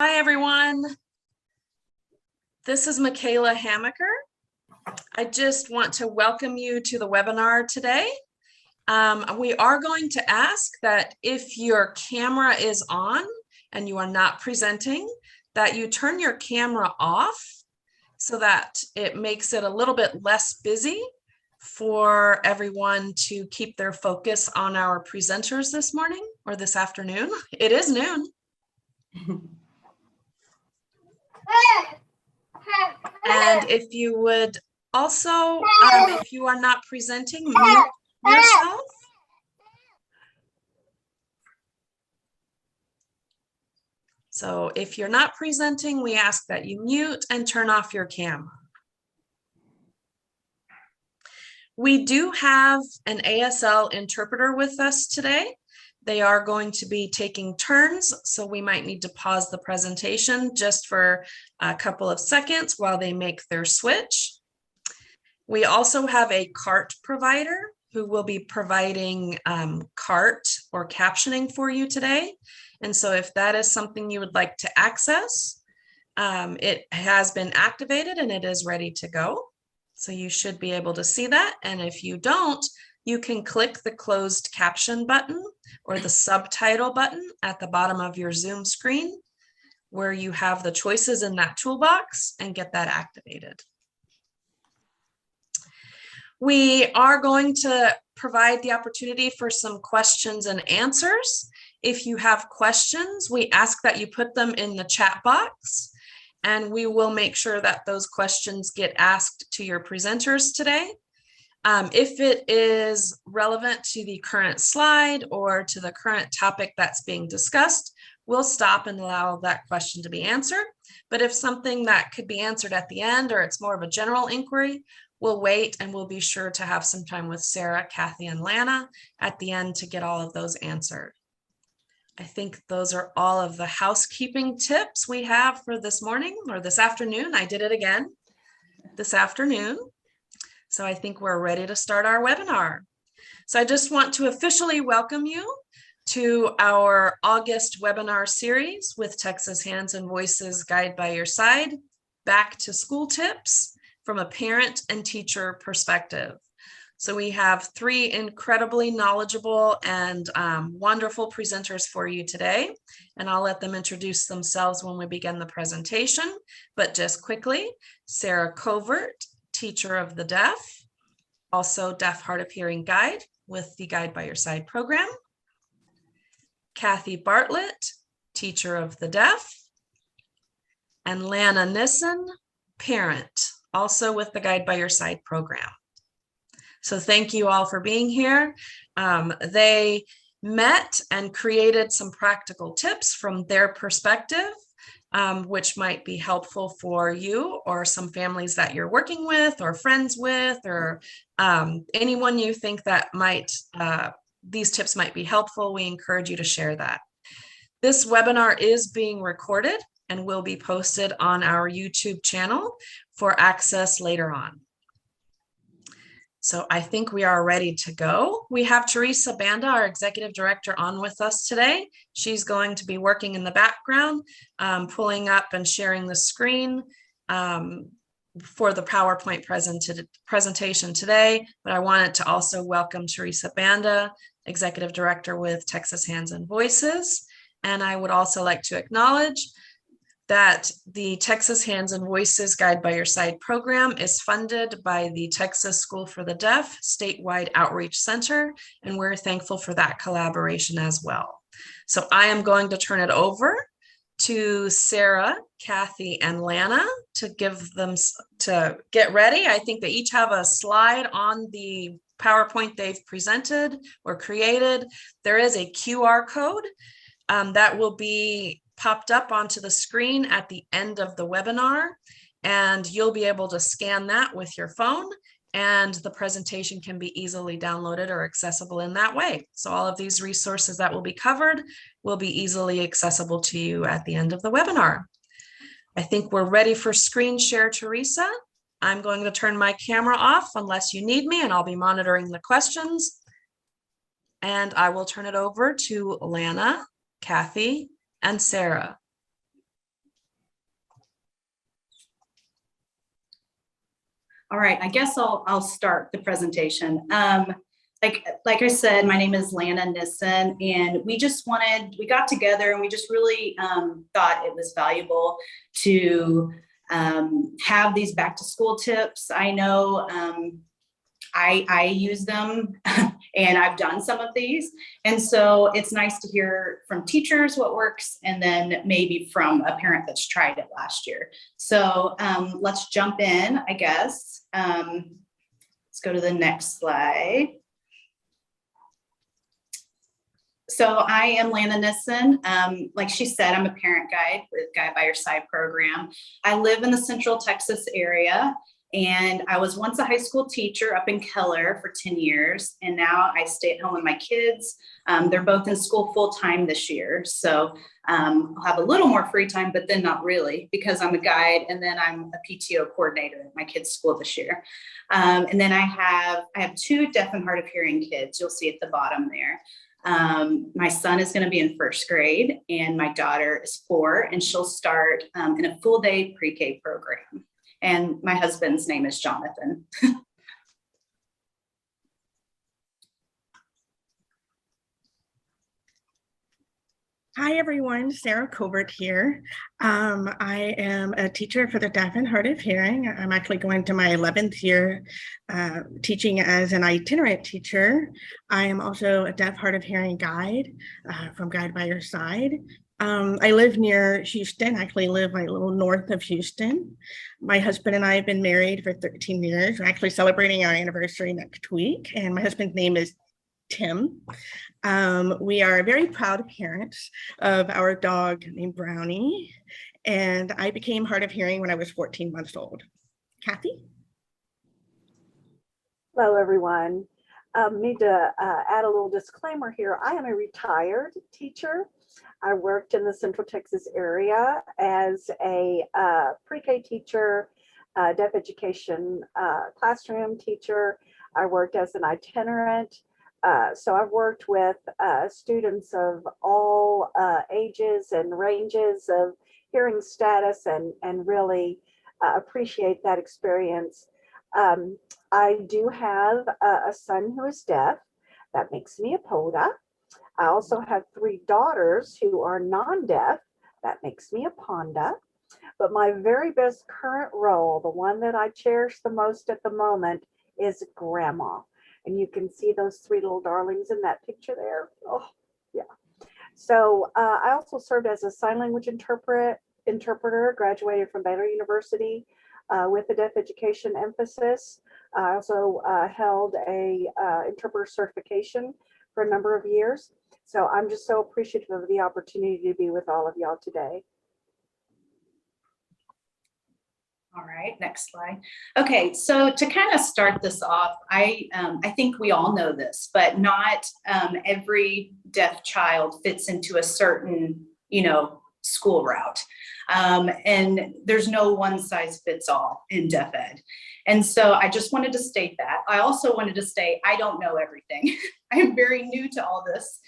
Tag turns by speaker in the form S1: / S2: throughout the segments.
S1: Hi, everyone. This is Michaela Hamaker. I just want to welcome you to the webinar today. We are going to ask that if your camera is on and you are not presenting, that you turn your camera off so that it makes it a little bit less busy for everyone to keep their focus on our presenters this morning or this afternoon. It is noon. And if you would also, if you are not presenting, mute yourself. So if you're not presenting, we ask that you mute and turn off your camera. We do have an ASL interpreter with us today. They are going to be taking turns, so we might need to pause the presentation just for a couple of seconds while they make their switch. We also have a CART provider who will be providing CART or captioning for you today. And so if that is something you would like to access, it has been activated and it is ready to go. So you should be able to see that. And if you don't, you can click the closed caption button or the subtitle button at the bottom of your Zoom screen where you have the choices in that toolbox and get that activated. We are going to provide the opportunity for some questions and answers. If you have questions, we ask that you put them in the chat box, and we will make sure that those questions get asked to your presenters today. If it is relevant to the current slide or to the current topic that's being discussed, we'll stop and allow that question to be answered. But if something that could be answered at the end or it's more of a general inquiry, we'll wait and we'll be sure to have some time with Sarah, Kathy, and Lana at the end to get all of those answered. I think those are all of the housekeeping tips we have for this morning or this afternoon. I did it again this afternoon. So I think we're ready to start our webinar. So I just want to officially welcome you to our August webinar series with Texas Hands and Voices Guide by Your Side, Back to School Tips from a parent and teacher perspective. So we have three incredibly knowledgeable and wonderful presenters for you today, and I'll let them introduce themselves when we begin the presentation. But just quickly, Sarah Covert, teacher of the deaf, also deaf hard of hearing guide with the Guide by Your Side program. Kathy Bartlett, teacher of the deaf, and Lana Nissen, parent, also with the Guide by Your Side program. So thank you all for being here. They met and created some practical tips from their perspective, which might be helpful for you or some families that you're working with or friends with, or anyone you think that might, these tips might be helpful. We encourage you to share that. This webinar is being recorded and will be posted on our YouTube channel for access later on. So I think we are ready to go. We have Teresa Banda, our executive director, on with us today. She's going to be working in the background, pulling up and sharing the screen for the PowerPoint presentation today. But I wanted to also welcome Teresa Banda, executive director with Texas Hands and Voices. And I would also like to acknowledge that the Texas Hands and Voices Guide by Your Side program is funded by the Texas School for the Deaf Statewide Outreach Center, and we're thankful for that collaboration as well. So I am going to turn it over to Sarah, Kathy, and Lana to give them to get ready. I think they each have a slide on the PowerPoint they've presented or created. There is a QR code that will be popped up onto the screen at the end of the webinar, and you'll be able to scan that with your phone, and the presentation can be easily downloaded or accessible in that way. So all of these resources that will be covered will be easily accessible to you at the end of the webinar. I think we're ready for screen share, Teresa. I'm going to turn my camera off unless you need me, and I'll be monitoring the questions. And I will turn it over to Lana, Kathy, and Sarah.
S2: All right, I guess I'll start the presentation. Like I said, my name is Lana Nissen, and we got together and we just really thought it was valuable to have these back to school tips. I know I use them and I've done some of these. And so it's nice to hear from teachers what works, and then maybe from a parent that's tried it last year. So let's jump in, I guess. Let's go to the next slide. So I am Lana Nissen. Like she said, I'm a parent guide with Guide by Your Side program. I live in the Central Texas area, and I was once a high school teacher up in Keller for 10 years. And now I stay at home with my kids. They're both in school full time this year. So I'll have a little more free time, but then not really, because I'm a guide and then I'm a PTO coordinator at my kids' school this year. And then I have 2 deaf and hard of hearing kids. You'll see at the bottom there. My son is going to be in 1st grade, and my daughter is 4, and she'll start in a full day pre-K program. And my husband's name is Jonathan.
S3: Hi everyone, Sarah Colbert here. I am a teacher for the deaf and hard of hearing. I'm actually going to my 11th year teaching as an itinerant teacher. I am also a deaf hard of hearing guide from Guide by Your Side. I live near Houston, actually live a little north of Houston. My husband and I have been married for 13 years. We're actually celebrating our anniversary next week, and my husband's name is Tim. We are very proud parents of our dog named Brownie, and I became hard of hearing when I was 14 months old. Kathy?
S4: Hello, everyone. Need to add a little disclaimer here. I am a retired teacher. I worked in the Central Texas area as a pre-K teacher, deaf education classroom teacher. I worked as an itinerant. So I've worked with students of all ages and ranges of hearing status, and really appreciate that experience. I do have a son who is deaf. That makes me a PODA. I also have 3 daughters who are non-deaf. That makes me a PONDA. But my very best current role, the one that I cherish the most at the moment, is grandma. And you can see those 3 little darlings in that picture there. Oh, yeah. So I also served as a sign language interpreter, graduated from Baylor University with a deaf education emphasis. I also held a interpreter certification for a number of years. So I'm just so appreciative of the opportunity to be with all of y'all today.
S2: All right, next slide. Okay, so to kind of start this off, I think we all know this, but not every deaf child fits into a certain, school route. And there's no one size fits all in deaf ed. And so I just wanted to state that. I also wanted to state, I don't know everything. I am very new to all this.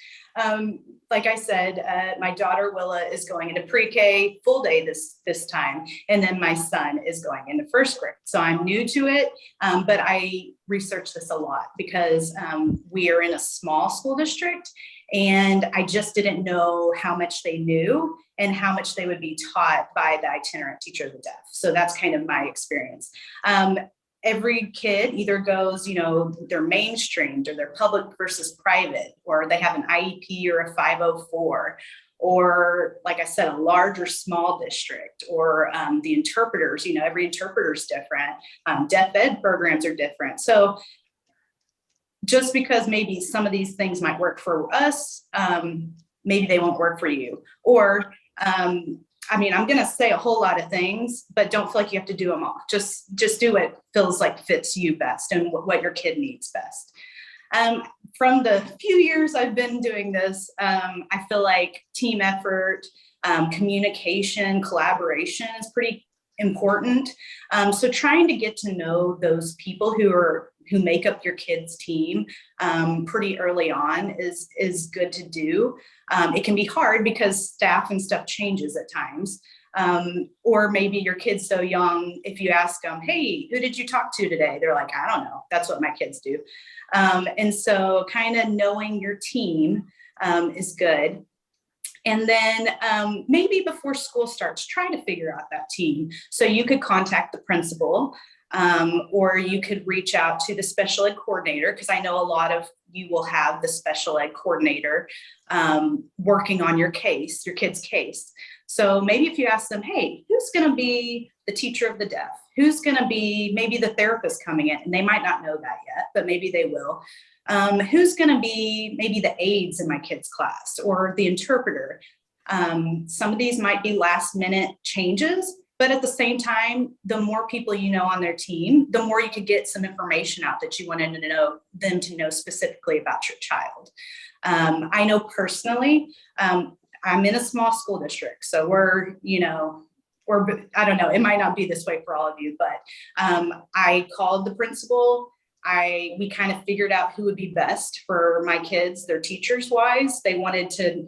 S2: Like I said, my daughter Willa is going into pre-K full day this time, and then my son is going into 1st grade. So I'm new to it, but I researched this a lot because we are in a small school district, and I just didn't know how much they knew and how much they would be taught by the itinerant teacher of the deaf. So that's kind of my experience. Every kid either goes, they're mainstreamed, or they're public versus private, or they have an IEP or a 504, or like I said, a large or small district, or the interpreters, every interpreter is different. Deaf ed programs are different. So just because maybe some of these things might work for us, maybe they won't work for you. Or I'm going to say a whole lot of things, but don't feel like you have to do them all. Just do what feels like fits you best and what your kid needs best. From the few years I've been doing this, I feel like team effort, communication, collaboration is pretty important. So trying to get to know those people who make up your kids' team pretty early on is good to do. It can be hard because staff and stuff changes at times. Or maybe your kid's so young, if you ask them, hey, who did you talk to today? They're like, I don't know. That's what my kids do. And so kind of knowing your team is good. And then maybe before school starts, try to figure out that team. So you could contact the principal, or you could reach out to the special ed coordinator, because I know a lot of you will have the special ed coordinator working on your case, your kid's case. So maybe if you ask them, hey, who's going to be the teacher of the deaf? Who's going to be maybe the therapist coming in? And they might not know that yet, but maybe they will. Who's going to be maybe the aides in my kid's class or the interpreter? Some of these might be last minute changes, but at the same time, the more people you know on their team, the more you could get some information out that you wanted to know them to know specifically about your child. I know personally, I'm in a small school district, so we're, I don't know, it might not be this way for all of you, but I called the principal. We kind of figured out who would be best for my kids, their teachers wise. They wanted to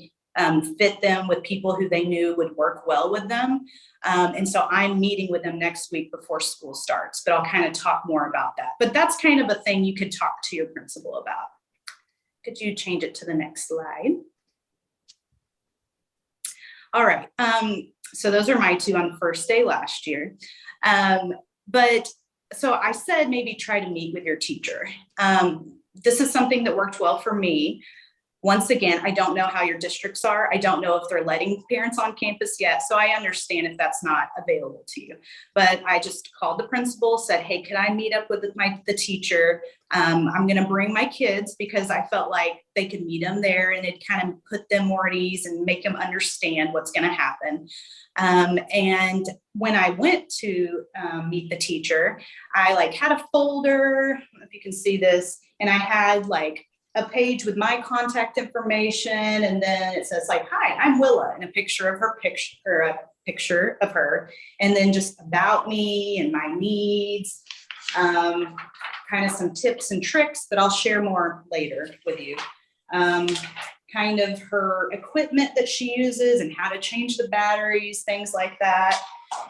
S2: fit them with people who they knew would work well with them. And so I'm meeting with them next week before school starts, but I'll kind of talk more about that. But that's kind of a thing you could talk to your principal about. Could you change it to the next slide? All right, so those are my two on first day last year. But so I said, maybe try to meet with your teacher. This is something that worked well for me. Once again, I don't know how your districts are. I don't know if they're letting parents on campus yet. So I understand if that's not available to you. But I just called the principal, said, hey, can I meet up with the teacher? I'm going to bring my kids because I felt like they could meet them there and it kind of put them more at ease and make them understand what's going to happen. And when I went to meet the teacher, I had a folder, I don't know if you can see this, and I had a page with my contact information, and then it says hi, I'm Willa, and a picture of her, and then just about me and my needs, kind of some tips and tricks that I'll share more later with you. Kind of her equipment that she uses and how to change the batteries, things like that.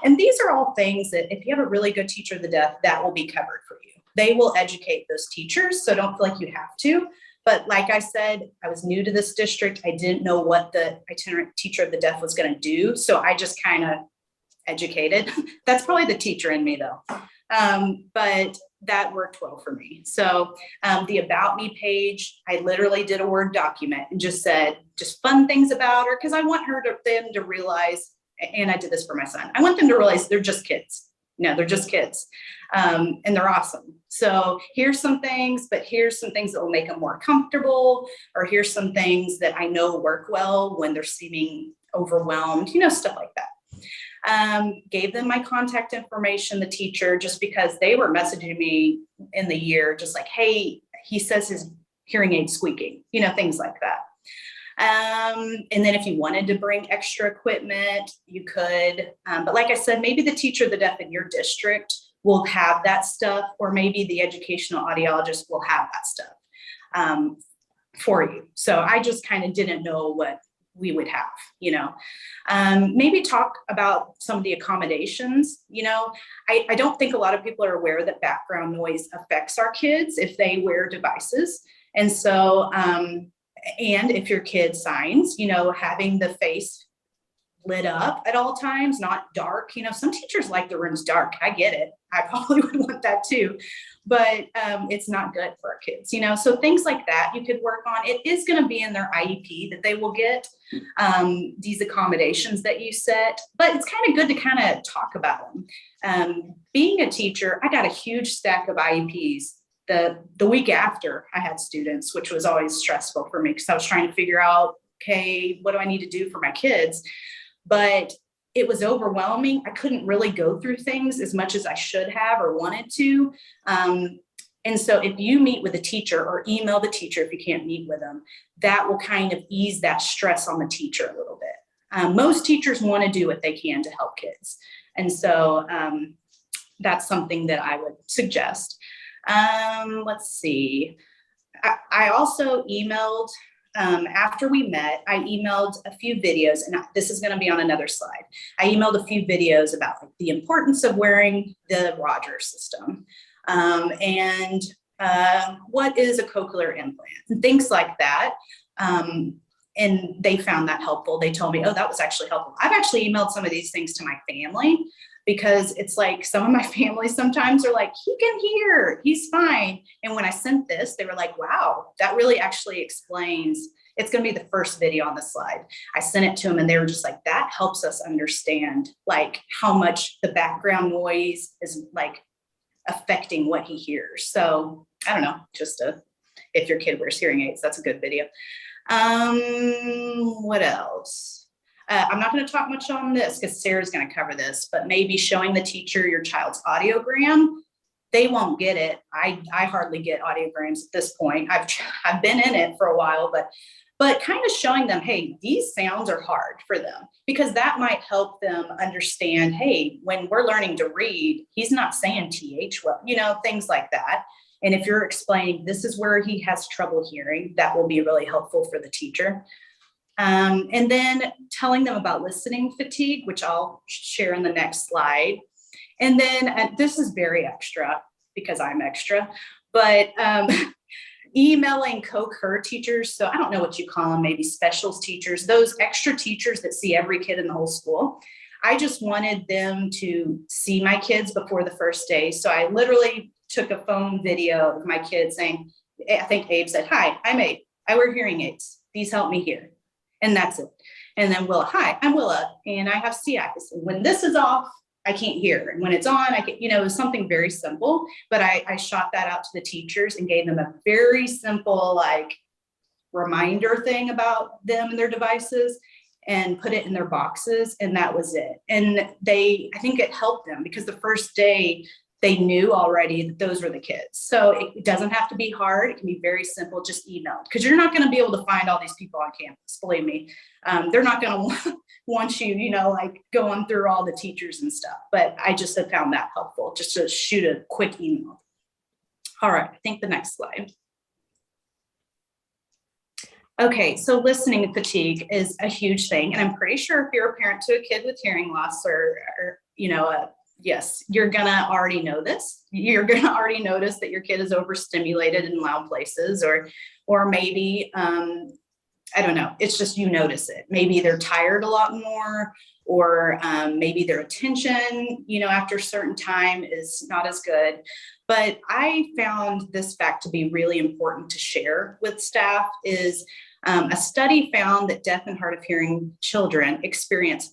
S2: And these are all things that if you have a really good teacher of the deaf, that will be covered for you. They will educate those teachers, so don't feel like you have to. But like I said, I was new to this district. I didn't know what the itinerant teacher of the deaf was going to do. So I just kind of educated. That's probably the teacher in me though. But that worked well for me. So the About Me page, I literally did a Word document and just said, just fun things about her. Cause I want them to realize, and I did this for my son, I want them to realize they're just kids. No, they're just kids. And they're awesome. So here's some things, but here's some things that will make them more comfortable, or here's some things that I know work well when they're seeming overwhelmed, stuff like that. Gave them my contact information, the teacher, just because they were messaging me in the year, just hey, he says his hearing aid squeaking, things like that. And then if you wanted to bring extra equipment, you could, but like I said, maybe the teacher of the deaf in your district will have that stuff, or maybe the educational audiologist will have that stuff for you. So I just kind of didn't know what we would have, maybe talk about some of the accommodations. I don't think a lot of people are aware that background noise affects our kids if they wear devices. And so, and if your kid signs, having the face lit up at all times, not dark. Some teachers like the rooms dark. I get it. I probably would want that too, but it's not good for our kids, so things like that you could work on. It is going to be in their IEP that they will get these accommodations that you set, but it's kind of good to kind of talk about them. Being a teacher, I got a huge stack of IEPs the week after I had students, which was always stressful for me because I was trying to figure out, okay, what do I need to do for my kids? But it was overwhelming. I couldn't really go through things as much as I should have or wanted to. And so if you meet with a teacher or email the teacher, if you can't meet with them, that will kind of ease that stress on the teacher a little bit. Most teachers want to do what they can to help kids. And so that's something that I would suggest. Let's see. I also emailed after we met, I emailed a few videos, and this is going to be on another slide. I emailed a few videos about the importance of wearing the Rogers system, and what is a cochlear implant and things like that. And they found that helpful. They told me, oh, that was actually helpful. I've actually emailed some of these things to my family, because it's like some of my family sometimes are like, he can hear, he's fine. And when I sent this, they were like, wow, that really actually explains. It's going to be the first video on the slide. I sent it to them and they were just like, that helps us understand like how much the background noise is like affecting what he hears. So I don't know, if your kid wears hearing aids, that's a good video. What else? I'm not going to talk much on this because Sarah's going to cover this, but maybe showing the teacher your child's audiogram. They won't get it. I hardly get audiograms at this point. I've been in it for a while, but kind of showing them, hey, these sounds are hard for them, because that might help them understand, hey, when we're learning to read, he's not saying TH well, things like that. And if you're explaining this is where he has trouble hearing, that will be really helpful for the teacher. And then telling them about listening fatigue, which I'll share in the next slide. And then this is very extra because I'm extra, but emailing co-cur teachers. So I don't know what you call them, maybe specials teachers, those extra teachers that see every kid in the whole school. I just wanted them to see my kids before the first day. So I literally took a phone video of my kids saying, I think Abe said, hi, I'm Abe. I wear hearing aids. These help me hear. And that's it. And then Willa, hi, I'm Willa, and I have CIs. And when this is off, I can't hear. And when it's on, I can, it was something very simple, but I shot that out to the teachers and gave them a very simple, like, reminder thing about them and their devices, and put it in their boxes. And that was it. And I think it helped them, because the first day they knew already that those were the kids. So it doesn't have to be hard. It can be very simple, just email, because you're not going to be able to find all these people on campus. Believe me, they're not going to want you, like going through all the teachers and stuff. But I just have found that helpful, just to shoot a quick email. All right, I think the next slide. Okay, so listening fatigue is a huge thing. And I'm pretty sure if you're a parent to a kid with hearing loss or yes, you're gonna already know this. You're gonna already notice that your kid is overstimulated in loud places, or maybe, I don't know, it's just you notice it. Maybe they're tired a lot more, or maybe their attention, after a certain time is not as good. But I found this fact to be really important to share with staff is a study found that deaf and hard of hearing children experience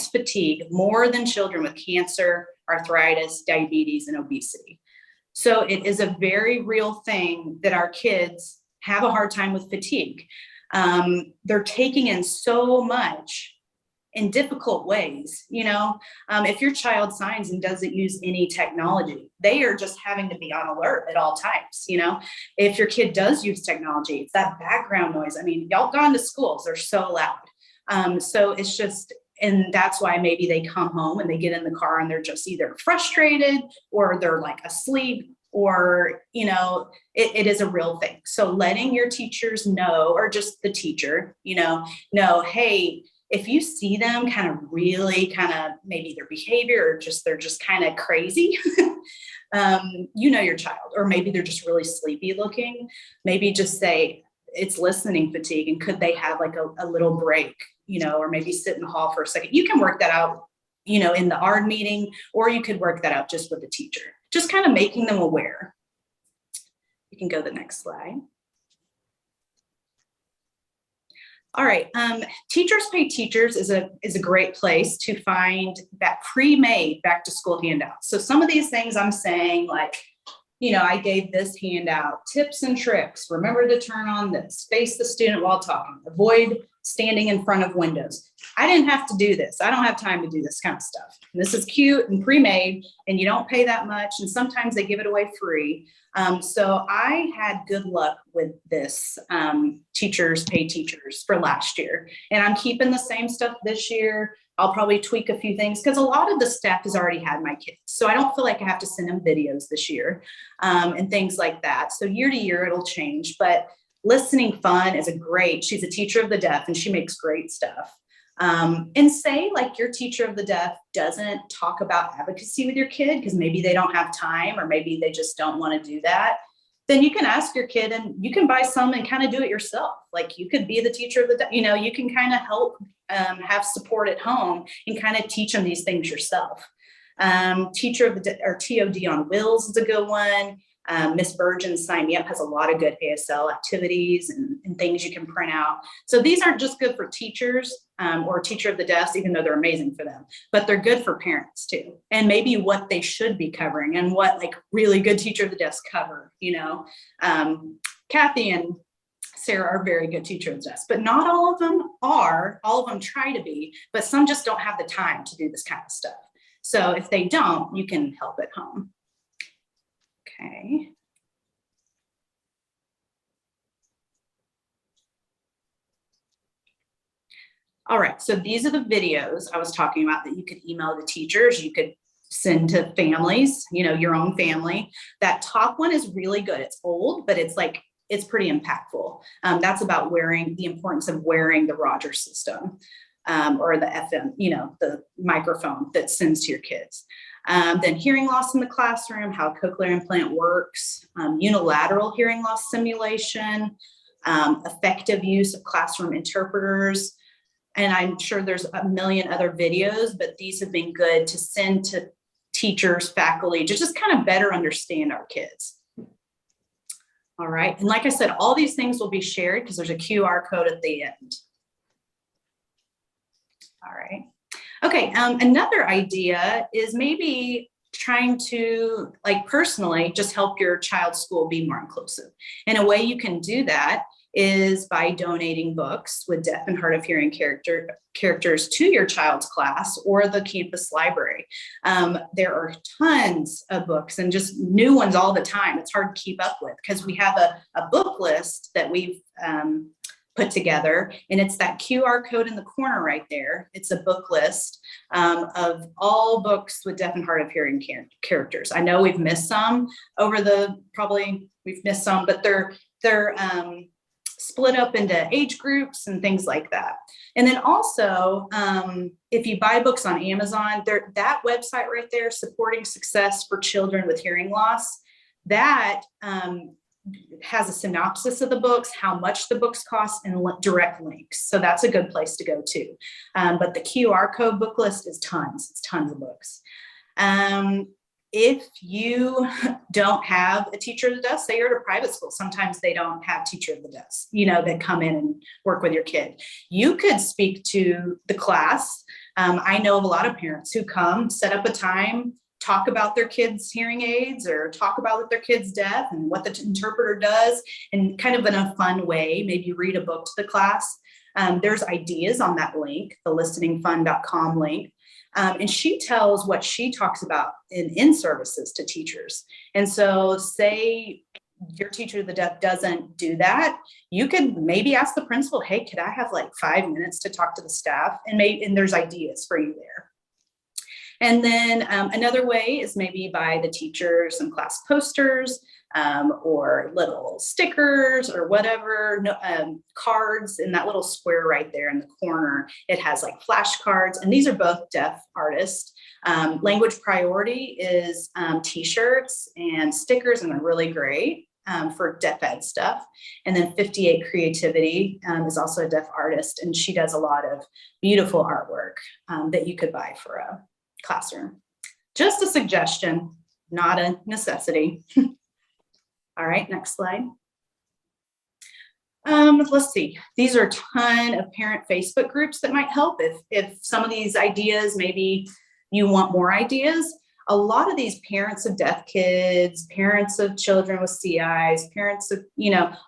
S2: fatigue more than children with cancer, arthritis, diabetes, and obesity. So it is a very real thing that our kids have a hard time with fatigue. They're taking in so much in difficult ways. If your child signs and doesn't use any technology, they are just having to be on alert at all times. If your kid does use technology, it's that background noise. I mean, y'all gone to schools, they're so loud. So it's just, and that's why maybe they come home and they get in the car and they're just either frustrated or they're like asleep, or, it is a real thing. So letting your teachers know, or just the teacher, know, hey, if you see them kind of maybe their behavior, or they're just kind of crazy, your child, or maybe they're just really sleepy looking, maybe just say it's listening fatigue, and could they have like a little break, or maybe sit in the hall for a second. You can work that out, in the ARD meeting, or you could work that out just with the teacher, just kind of making them aware. You can go to the next slide. All right, Teachers Pay Teachers is a great place to find that pre-made back to school handouts. So some of these things I'm saying, like, I gave this handout, tips and tricks, remember to turn on this, face the student while talking, avoid standing in front of windows. I didn't have to do this. I don't have time to do this kind of stuff. And this is cute and pre-made, and you don't pay that much. And sometimes they give it away free. So I had good luck with this Teachers Pay Teachers for last year. And I'm keeping the same stuff this year. I'll probably tweak a few things because a lot of the staff has already had my kids. So I don't feel like I have to send them videos this year and things like that. So year to year, it'll change. But Listening Fun is she's a teacher of the deaf and she makes great stuff. And say like your teacher of the deaf doesn't talk about advocacy with your kid because maybe they don't have time or maybe they just don't want to do that. Then you can ask your kid and you can buy some and kind of do it yourself. Like you could be the teacher of the deaf, you can kind of help have support at home and kind of teach them these things yourself. Teacher of the or TOD on Wheels is a good one. Miss Virgin Sign Me Up has a lot of good ASL activities and things you can print out. So these aren't just good for teachers or teacher of the deaf, even though they're amazing for them, but they're good for parents too. And maybe what they should be covering and what like really good teacher of the deaf cover, Kathy and Sarah are very good teacher of the deaf, but not all of them are. All of them try to be, but some just don't have the time to do this kind of stuff. So if they don't, you can help at home. Okay. All right, so these are the videos I was talking about that you could email to teachers, you could send to families, your own family. That top one is really good. It's old, but it's pretty impactful. That's about the importance of wearing the Rogers system or the FM, the microphone that sends to your kids. Then hearing loss in the classroom, how a cochlear implant works, unilateral hearing loss simulation, effective use of classroom interpreters. And I'm sure there's a million other videos, but these have been good to send to teachers, faculty, to just kind of better understand our kids. All right, and like I said, all these things will be shared because there's a QR code at the end. All right. Okay, another idea is maybe trying to, personally, just help your child's school be more inclusive. And a way you can do that is by donating books with deaf and hard of hearing characters to your child's class or the campus library. There are tons of books and just new ones all the time. It's hard to keep up with because we have a book list that we've put together, and it's that QR code in the corner right there. It's a book list of all books with deaf and hard of hearing characters. I know we've missed some we've missed some, but they're split up into age groups and things like that. And then also, if you buy books on Amazon, that website right there, Supporting Success for Children with Hearing Loss, that has a synopsis of the books, how much the books cost, and direct links. So that's a good place to go to. But the QR code book list is tons. It's tons of books. If you don't have a teacher of the deaf, say you're at a private school, sometimes they don't have teacher of the deaf, that come in and work with your kid. You could speak to the class. I know of a lot of parents who come, set up a time, talk about their kids' hearing aids or talk about their kids' deaf and what the interpreter does, and kind of in a fun way, maybe read a book to the class. There's ideas on that link, the listeningfun.com link. And she tells what she talks about in services to teachers. And so say your teacher of the deaf doesn't do that, you could maybe ask the principal, hey, could I have 5 minutes to talk to the staff? And there's ideas for you there. And then another way is maybe buy the teacher some class posters or little stickers or whatever, cards in that little square right there in the corner. It has flashcards, and these are both deaf artists. Language Priority is t-shirts and stickers, and they're really great for deaf ed stuff. And then 58 Creativity is also a deaf artist, and she does a lot of beautiful artwork that you could buy for a classroom. Just a suggestion, not a necessity. All right, next slide. Let's see. These are a ton of parent Facebook groups that might help if some of these ideas, maybe you want more ideas. A lot of these parents of deaf kids, parents of children with CIs, parents of,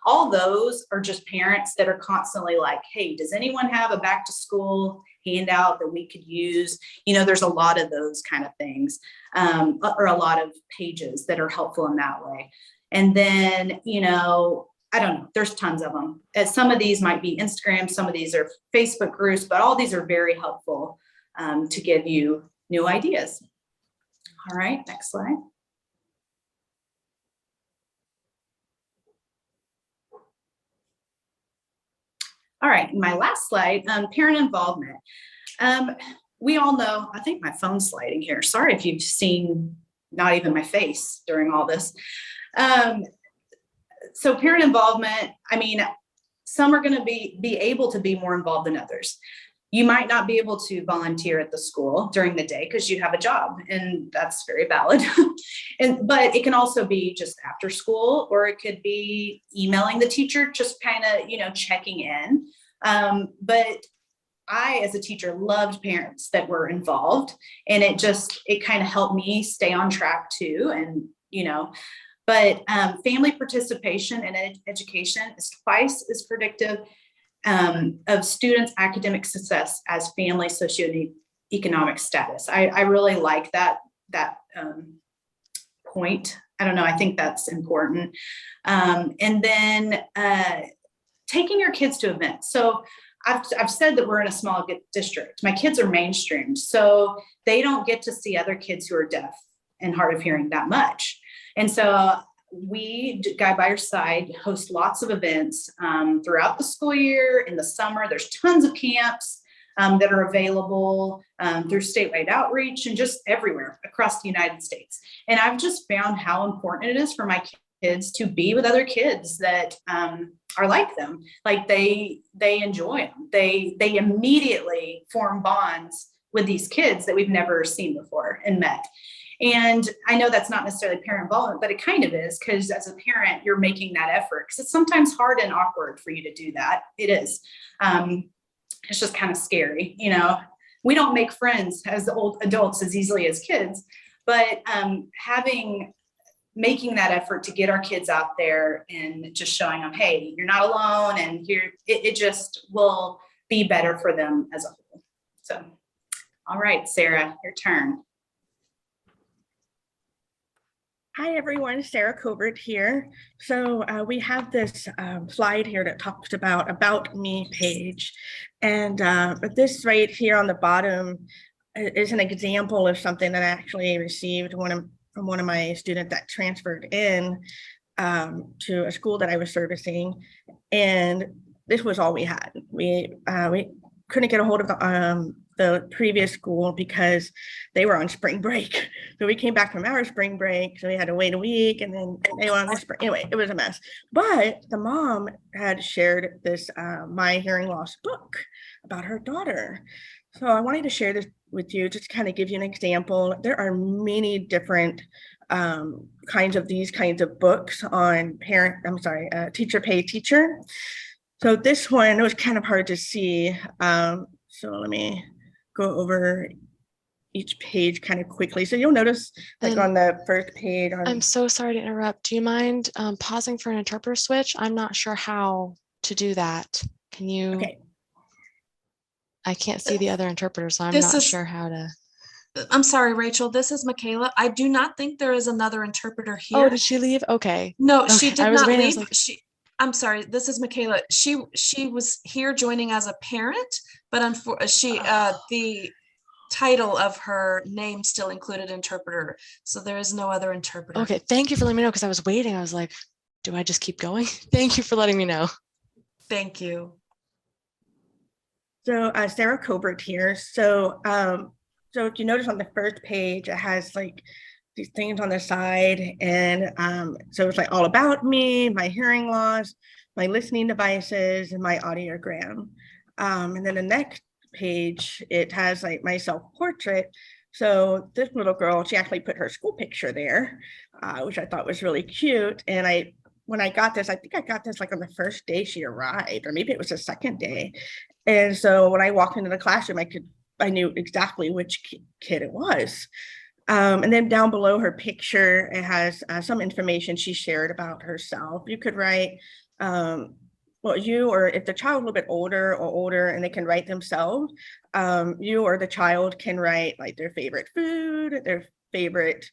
S2: all those are just parents that are constantly like, hey, does anyone have a back to school handout that we could use? There's a lot of those kind of things, or a lot of pages that are helpful in that way. And then, I don't know, there's tons of them. Some of these might be Instagram, some of these are Facebook groups, but all these are very helpful to give you new ideas. All right, next slide. All right, my last slide, parent involvement. We all know, I think my phone's sliding here. Sorry if you've seen not even my face during all this. So parent involvement, I mean, some are going to be able to be more involved than others. You might not be able to volunteer at the school during the day because you have a job, and that's very valid. But it can also be just after school, or it could be emailing the teacher, just kind of, checking in. But I, as a teacher, loved parents that were involved, and it kind of helped me stay on track too. And, but family participation in education is twice as predictive of students' academic success as family socioeconomic status. I really like that point. I don't know. I think that's important. And then taking your kids to events. So I've said that we're in a small district. My kids are mainstreamed, so they don't get to see other kids who are deaf and hard of hearing that much. And so we, Guide by Your Side, host lots of events throughout the school year. In the summer, there's tons of camps that are available through statewide outreach and just everywhere across the United States. And I've just found how important it is for my kids to be with other kids that are like them. Like they enjoy them. They immediately form bonds with these kids that we've never seen before and met. And I know that's not necessarily parent involvement, but it kind of is, because as a parent, you're making that effort, because it's sometimes hard and awkward for you to do that. It is. It's just kind of scary. We don't make friends as old adults as easily as kids, but making that effort to get our kids out there and just showing them, hey, you're not alone, and here it just will be better for them as a whole. So, all right, Sarah, your turn.
S3: Hi everyone, Sarah Covert here. So we have this slide here that talks about me page. And this right here on the bottom is an example of something that I actually received from one of my students that transferred in to a school that I was servicing. And this was all we had. We couldn't get a hold of the previous school because they were on spring break. So we came back from our spring break, so we had to wait a week, and then they were on the spring. Anyway, it was a mess. But the mom had shared this My Hearing Loss book about her daughter. So I wanted to share this with you, just to kind of give you an example. There are many different these kinds of books on Teacher Pay Teacher. So this one, it was kind of hard to see. So let me go over each page kind of quickly. So you'll notice on the first page.
S5: I'm so sorry to interrupt. Do you mind pausing for an interpreter switch? I'm not sure how to do that. Can you?
S3: Okay.
S5: I can't see the other interpreter, so I'm not sure how to.
S1: I'm sorry, Rachel. This is Michaela. I do not think there is another interpreter here.
S5: Oh, did she leave? Okay.
S1: No,
S5: okay.
S1: she did not leave. I'm sorry, this is Michaela. She was here joining as a parent, but the title of her name still included interpreter. So there is no other interpreter.
S5: Okay, thank you for letting me know, because I was waiting. I was like, do I just keep going? Thank you for letting me know.
S1: Thank you.
S3: So Sarah Covert here. So if you notice on the first page, it has these things on the side, and so it's all about me, my hearing loss, my listening devices, and my audiogram. And then the next page, it has my self-portrait. So this little girl, she actually put her school picture there, which I thought was really cute. And when I got this, I think I got this on the first day she arrived, or maybe it was the second day. And so when I walked into the classroom, I knew exactly which kid it was. And then down below her picture, it has some information she shared about herself. You could write, or if the child is a little bit older and they can write themselves, you or the child can write their favorite food, their favorite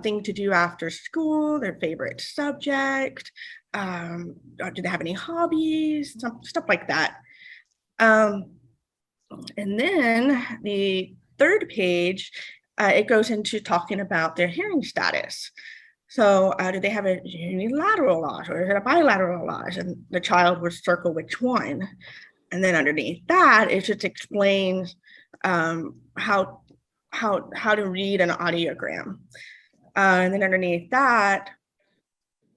S3: thing to do after school, their favorite subject, do they have any hobbies, stuff like that. And then the third page, it goes into talking about their hearing status. So do they have a unilateral loss or is it a bilateral loss? And the child would circle which one. And then underneath that, it just explains how to read an audiogram. And then underneath that,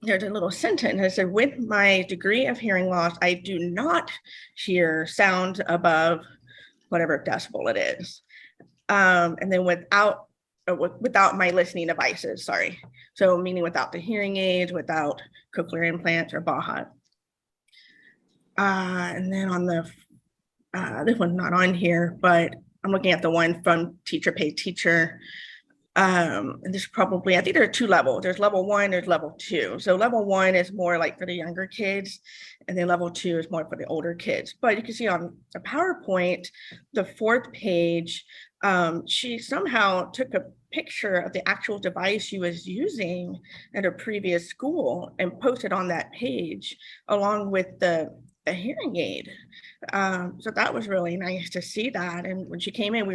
S3: there's a little sentence that said, with my degree of hearing loss, I do not hear sounds above whatever decibel it is. And then without my listening devices, sorry. So meaning without the hearing aids, without cochlear implants or BAHA. And then on the, this one's not on here, but I'm looking at the one from Teacher Pay Teacher. And there's probably, I think there are two levels. There's level 1, there's level 2. So level 1 is more like for the younger kids, and then level 2 is more for the older kids. But you can see on the PowerPoint, the 4th page, she somehow took a picture of the actual device she was using at her previous school and posted on that page along with the hearing aid. So that was really nice to see that. And when she came in,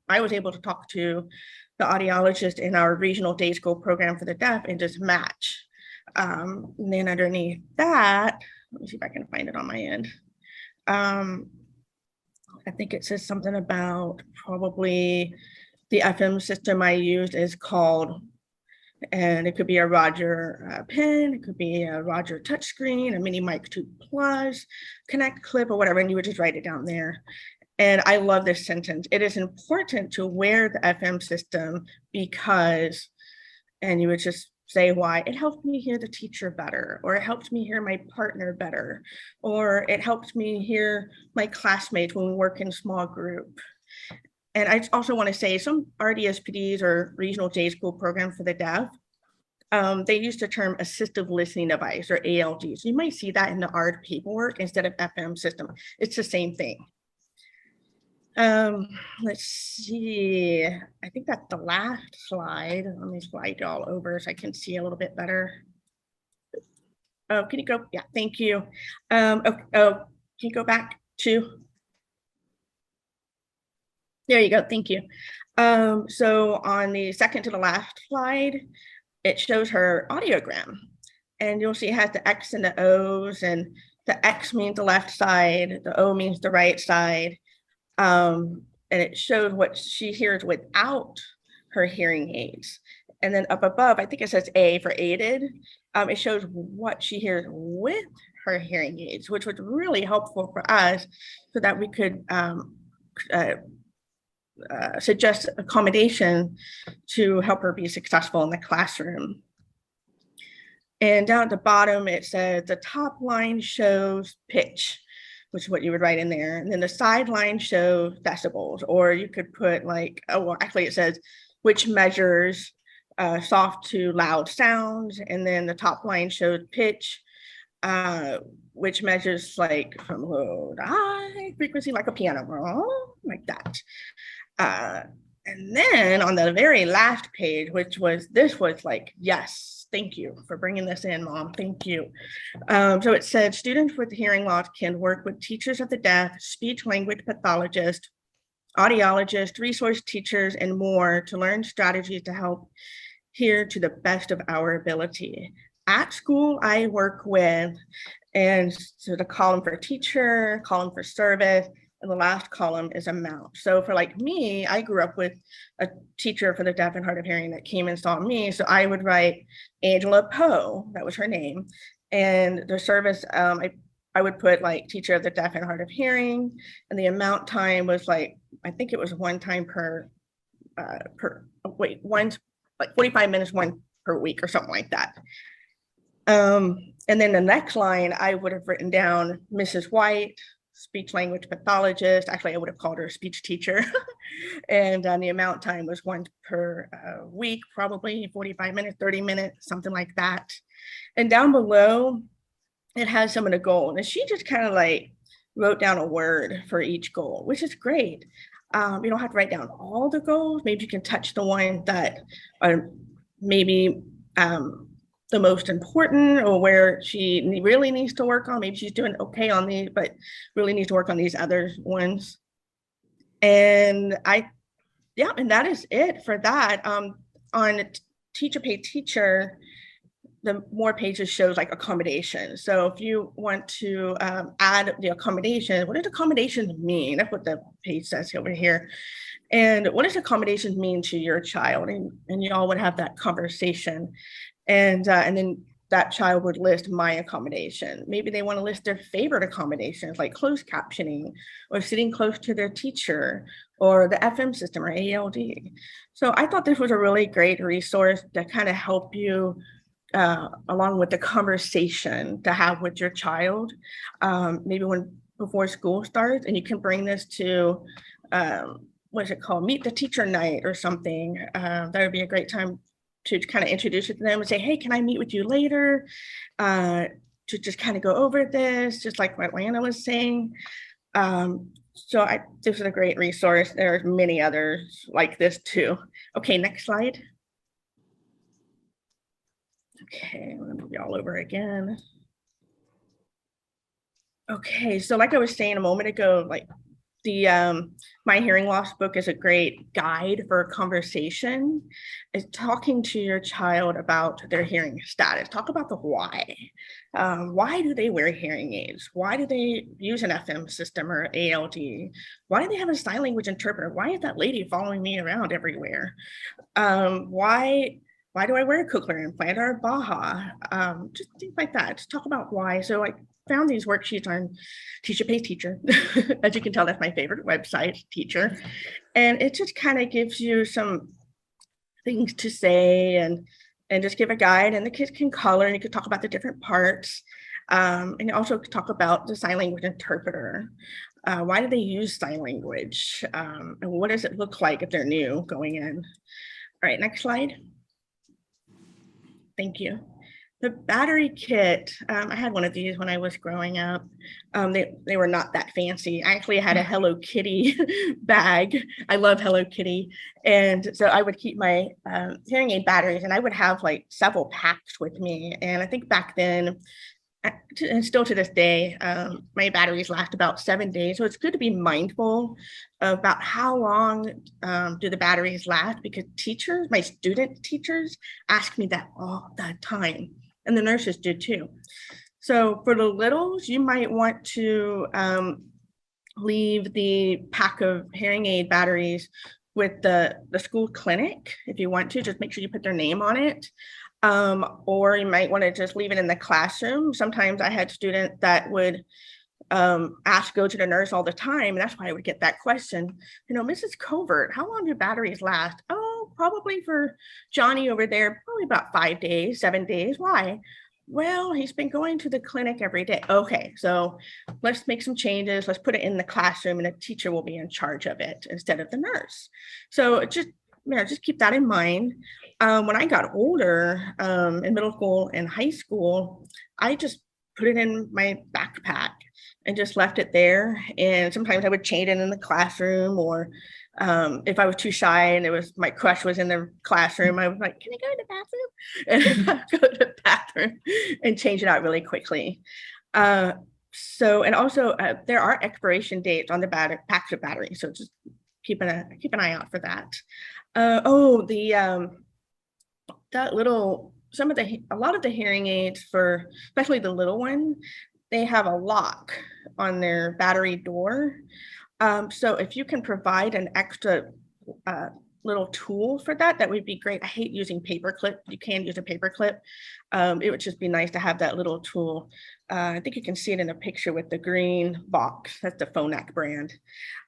S3: I was able to talk to the audiologist in our regional day school program for the deaf and just match. And then underneath that, let me see if I can find it on my end. I think it says something about probably the FM system I used is called, and it could be a Roger pen, it could be a Roger touchscreen, a mini mic 2 plus, connect clip or whatever, and you would just write it down there. And I love this sentence. It is important to wear the FM system because, and you would just say why, it helped me hear the teacher better, or it helped me hear my partner better, or it helped me hear my classmates when we work in small group. And I also want to say some RDSPDs or regional day school program for the deaf, they use the term assistive listening device or ALD. So you might see that in the ARD paperwork instead of FM system. It's the same thing. Let's see, I think that's the last slide. Let me slide y'all over so I can see a little bit better. Oh, can you go? Yeah, thank you. Can you go back to? There you go, thank you. So on the second to the last slide, it shows her audiogram. And you'll see it has the X and the O's, and the X means the left side, the O means the right side. And it showed what she hears without her hearing aids. And then up above, I think it says A for aided. It shows what she hears with her hearing aids, which was really helpful for us so that we could suggest accommodation to help her be successful in the classroom. And down at the bottom, it says the top line shows pitch, which is what you would write in there. And then the sideline shows decibels, or you could put like, oh, well, actually it says which measures soft to loud sounds. And then the top line shows pitch, which measures like from low to high frequency, like a piano, like that. And then on the very last page, this was like, yes, thank you for bringing this in, Mom. Thank you. So it said students with hearing loss can work with teachers of the deaf, speech language pathologist, audiologist, resource teachers, and more to learn strategies to help hear to the best of our ability. At school, I work with, and so the column for teacher, column for service, and the last column is amount. So for like me, I grew up with a teacher for the deaf and hard of hearing that came and saw me. So I would write Angela Poe, that was her name. And the service, I would put like teacher of the deaf and hard of hearing. And the amount time was like, I think it was one time like 45 minutes, one per week or something like that. And then the next line, I would have written down Mrs. White, speech language pathologist. Actually, I would have called her a speech teacher. And the amount time was one per week, probably 45 minutes, 30 minutes, something like that. And down below, it has some of the goals. And she just kind of like wrote down a word for each goal, which is great. You don't have to write down all the goals. Maybe you can touch the ones that are maybe the most important, or where she really needs to work on. Maybe she's doing okay on these, but really needs to work on these other ones. And and that is it for that. On teacher pay teacher, the more pages shows like accommodations. So if you want to add the accommodation, what does accommodations mean? That's what the page says over here. And what does accommodations mean to your child? And you all would have that conversation. And then that child would list my accommodation. Maybe they want to list their favorite accommodations like closed captioning or sitting close to their teacher or the FM system or ALD. So I thought this was a really great resource to kind of help you along with the conversation to have with your child, maybe before school starts, and you can bring this to what is it called? Meet the teacher night or something. That would be a great time to kind of introduce it to them and say, hey, can I meet with you later? To just kind of go over this, just like what Lana was saying. So this is a great resource. There's many others like this too. Okay, next slide. Okay, I'm gonna move you all over again. Okay, so like I was saying a moment ago, like the My Hearing Loss book is a great guide for a conversation. It's talking to your child about their hearing status. Talk about the why. Why do they wear hearing aids? Why do they use an FM system or ALD? Why do they have a sign language interpreter? Why is that lady following me around everywhere? Why do I wear a cochlear implant or a Baha? Just things like that. Just talk about why. So I found these worksheets on Teacher Pays Teacher. As you can tell, that's my favorite website, Teacher. And it just kind of gives you some things to say and just give a guide, and the kids can color and you can talk about the different parts. And also talk about the sign language interpreter. Why do they use sign language? And what does it look like if they're new going in? All right, next slide. Thank you. The battery kit, I had one of these when I was growing up. They were not that fancy. I actually had a Hello Kitty bag. I love Hello Kitty. And so I would keep my hearing aid batteries, and I would have like several packs with me. And I think back then, and still to this day, my batteries last about 7 days. So it's good to be mindful about how long do the batteries last, because teachers, my student teachers, ask me that all the time. And the nurses do too. So for the littles, you might want to leave the pack of hearing aid batteries with the school clinic. If you want to, just make sure you put their name on it. Or you might want to just leave it in the classroom. Sometimes I had students that would ask to go to the nurse all the time. And that's why I would get that question, Mrs. Covert, how long do batteries last? Oh, probably for Johnny over there, probably about 5 days, 7 days. Why? Well, he's been going to the clinic every day. Okay, so let's make some changes. Let's put it in the classroom and a teacher will be in charge of it instead of the nurse. So just keep that in mind. When I got older, in middle school and high school, I just put it in my backpack and just left it there. And sometimes I would change it in the classroom, or if I was too shy and my crush was in the classroom, I was like, can I go to the bathroom? And I'd go to the bathroom and change it out really quickly. And also there are expiration dates on the packs of batteries. So just keep an eye out for that. A lot of the hearing aids, for especially the little one, they have a lock on their battery door. So if you can provide an extra little tool for that, that would be great. I hate using paper clip. You can use a paper clip. It would just be nice to have that little tool. I think you can see it in a picture with the green box. That's the Phonak brand.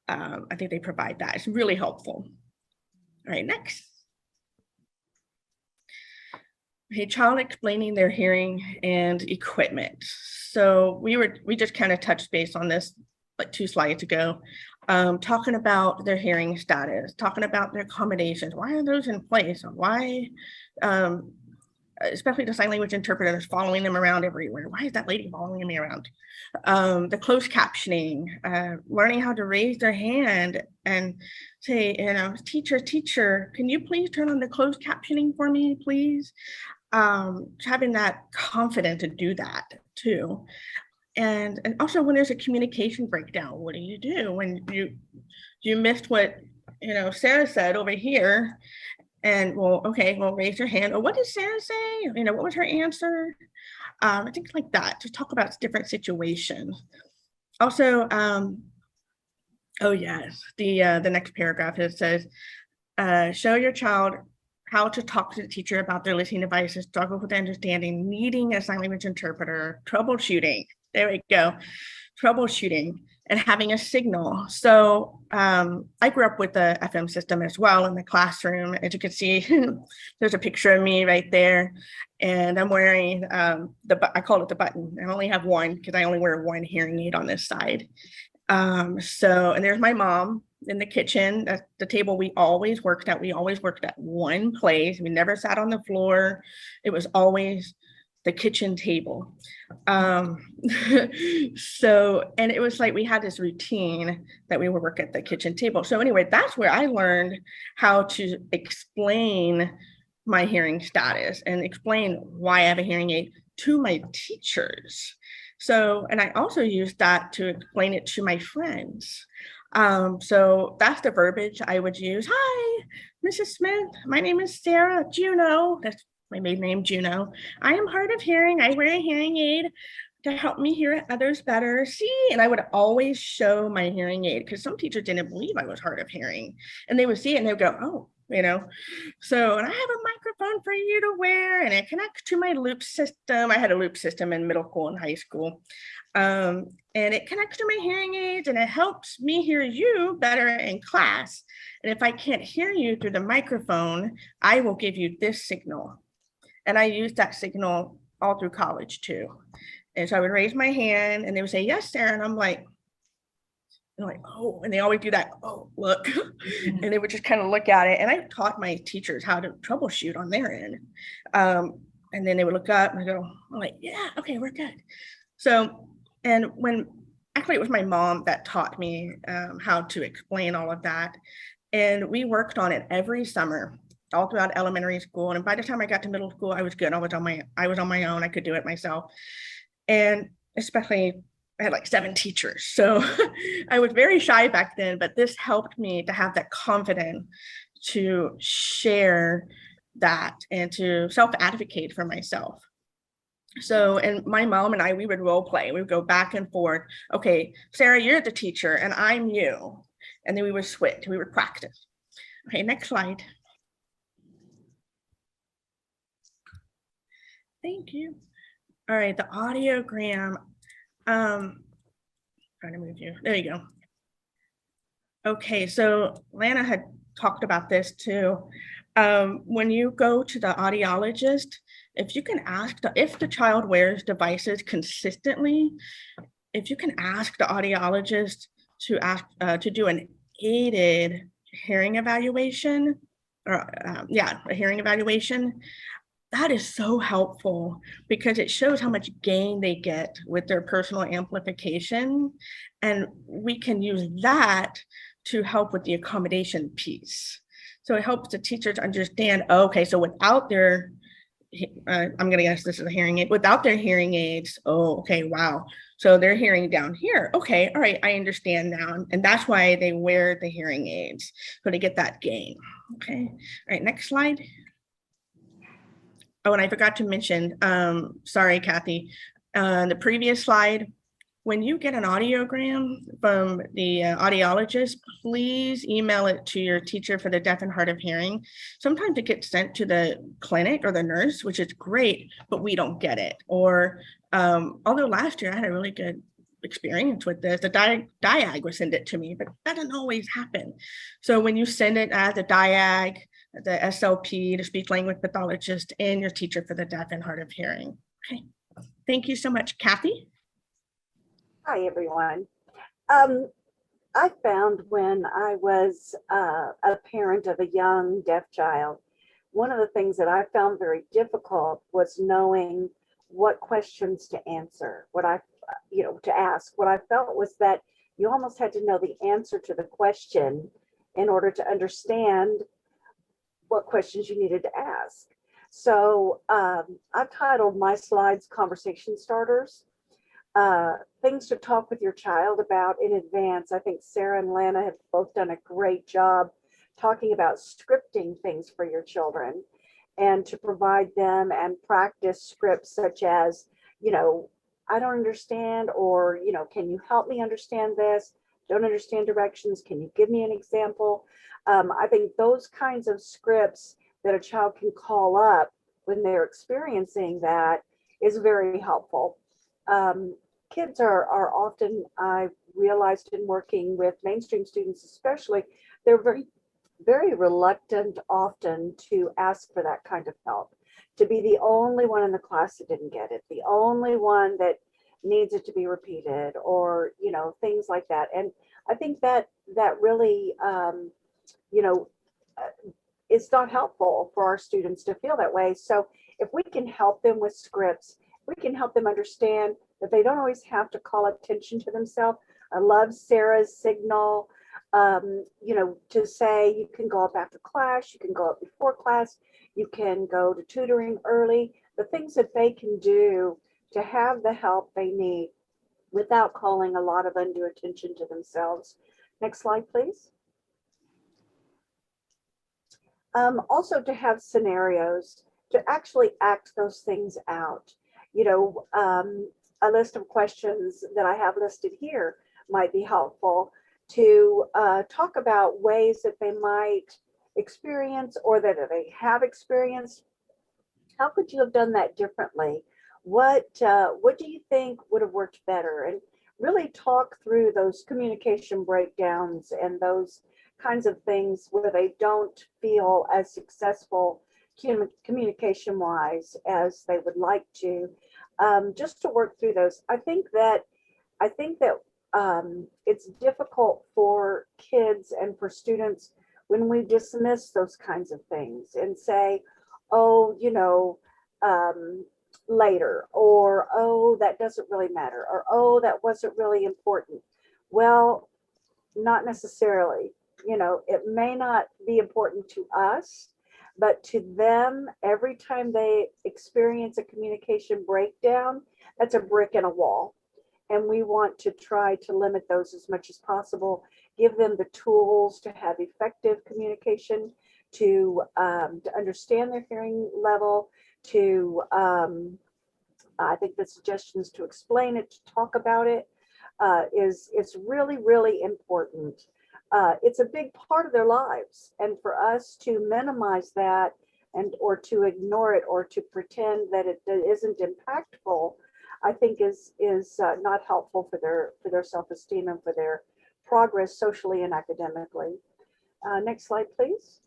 S3: I think they provide that. It's really helpful. All right, next. Okay, child explaining their hearing and equipment. So we just kind of touched base on this like 2 slides ago, talking about their hearing status, talking about their accommodations. Why are those in place? Why, especially the sign language interpreter is following them around everywhere. Why is that lady following me around? The closed captioning, learning how to raise their hand and say, teacher, can you please turn on the closed captioning for me, please? Having that confidence to do that too. And also when there's a communication breakdown, what do you do when you missed what Sarah said over here, And well, okay, well, raise your hand. Oh, what did Sarah say? You know, what was her answer? Things like that, to talk about different situations. Also, oh yes, the next paragraph, it says, show your child how to talk to the teacher about their listening devices, struggle with understanding, needing a sign language interpreter, troubleshooting. There we go, troubleshooting, and having a signal. So I grew up with the FM system as well in the classroom. As you can see, there's a picture of me right there. And I'm wearing I call it the button. I only have one because I only wear one hearing aid on this side. And there's my mom in the kitchen. That's the table we always worked at. We always worked at one place. We never sat on the floor. It was always the kitchen table. And it was like we had this routine that we would work at the kitchen table. So anyway, that's where I learned how to explain my hearing status and explain why I have a hearing aid to my teachers. So, and I also used that to explain it to my friends. So that's the verbiage I would use. Hi, Mrs. Smith. My name is Sarah Juno. That's my maiden name, Juno. I am hard of hearing. I wear a hearing aid to help me hear others better. See, and I would always show my hearing aid because some teachers didn't believe I was hard of hearing. And they would see it and they would go, oh, you know. So, and I have a microphone for you to wear, and it connects to my loop system. I had a loop system in middle school and high school. And it connects to my hearing aids and it helps me hear you better in class. And if I can't hear you through the microphone, I will give you this signal. And I used that signal all through college too. And so I would raise my hand and they would say, yes, Sarah. And I'm like, oh, and they always do that, oh, look. And they would just kind of look at it. And I taught my teachers how to troubleshoot on their end. And then they would look up and I go, I'm like, yeah, okay, we're good. So, and actually it was my mom that taught me how to explain all of that. And we worked on it every summer, all throughout elementary school. And by the time I got to middle school, I was good. I was on my own. I could do it myself. And especially I had like 7 teachers. So I was very shy back then, but this helped me to have that confidence to share that and to self-advocate for myself. So, and my mom and I, we would role play. We would go back and forth. Okay, Sarah, you're the teacher and I'm you. And then we would switch, we would practice. Okay, next slide. Thank you. All right, the audiogram. Trying to move you. There you go. Okay, so Lana had talked about this too. When you go to the audiologist, if you can ask, if the child wears devices consistently, if you can ask the audiologist to do an aided hearing evaluation, or a hearing evaluation, that is so helpful because it shows how much gain they get with their personal amplification. And we can use that to help with the accommodation piece. So it helps the teachers understand, okay, so without their, I'm gonna guess this is a hearing aid, without their hearing aids, oh, okay, wow. So they're hearing down here. Okay, all right, I understand now. And that's why they wear the hearing aids, so to get that gain. Okay, all right, next slide. Oh, and I forgot to mention, sorry, Kathy, the previous slide, when you get an audiogram from the audiologist, please email it to your teacher for the deaf and hard of hearing. Sometimes it gets sent to the clinic or the nurse, which is great, but we don't get it. Or although last year I had a really good experience with this, the diag would send it to me, but that doesn't always happen. So when you send it as a diag, the SLP, the speech language pathologist, and your teacher for the deaf and hard of hearing. Okay, thank you so much, Kathy.
S4: Hi, everyone. I found when I was a parent of a young deaf child, one of the things that I found very difficult was knowing what questions to answer, to ask. What I felt was that you almost had to know the answer to the question in order to understand what questions you needed to ask. So I've titled my slides Conversation Starters. Things to talk with your child about in advance. I think Sarah and Lana have both done a great job talking about scripting things for your children and to provide them and practice scripts such as, I don't understand, or, can you help me understand this? Don't understand directions. Can you give me an example? I think those kinds of scripts that a child can call up when they're experiencing that is very helpful. Kids are often, I've realized in working with mainstream students especially, they're very, very reluctant often to ask for that kind of help, to be the only one in the class that didn't get it, the only one that needs it to be repeated, or, things like that. And I think that really, it's not helpful for our students to feel that way. So if we can help them with scripts, we can help them understand that they don't always have to call attention to themselves. I love Sarah's signal, to say you can go up after class, you can go up before class, you can go to tutoring early, the things that they can do to have the help they need without calling a lot of undue attention to themselves. Next slide, please. Also to have scenarios to actually act those things out. A list of questions that I have listed here might be helpful to talk about ways that they might experience or that they have experienced. How could you have done that differently? What do you think would have worked better? And really talk through those communication breakdowns and those kinds of things where they don't feel as successful communication wise as they would like to, just to work through those. I think that it's difficult for kids and for students when we dismiss those kinds of things and say, oh, later, or oh, that doesn't really matter, or oh, that wasn't really important. Well, not necessarily. It may not be important to us, but to them, every time they experience a communication breakdown, that's a brick in a wall. And we want to try to limit those as much as possible, give them the tools to have effective communication, to understand their hearing level, to, I think the suggestions to explain it, to talk about it, is really, really important. It's a big part of their lives. And for us to minimize that or to ignore it or to pretend that it isn't impactful, I think is not helpful for their self-esteem and for their progress socially and academically. Next slide, please.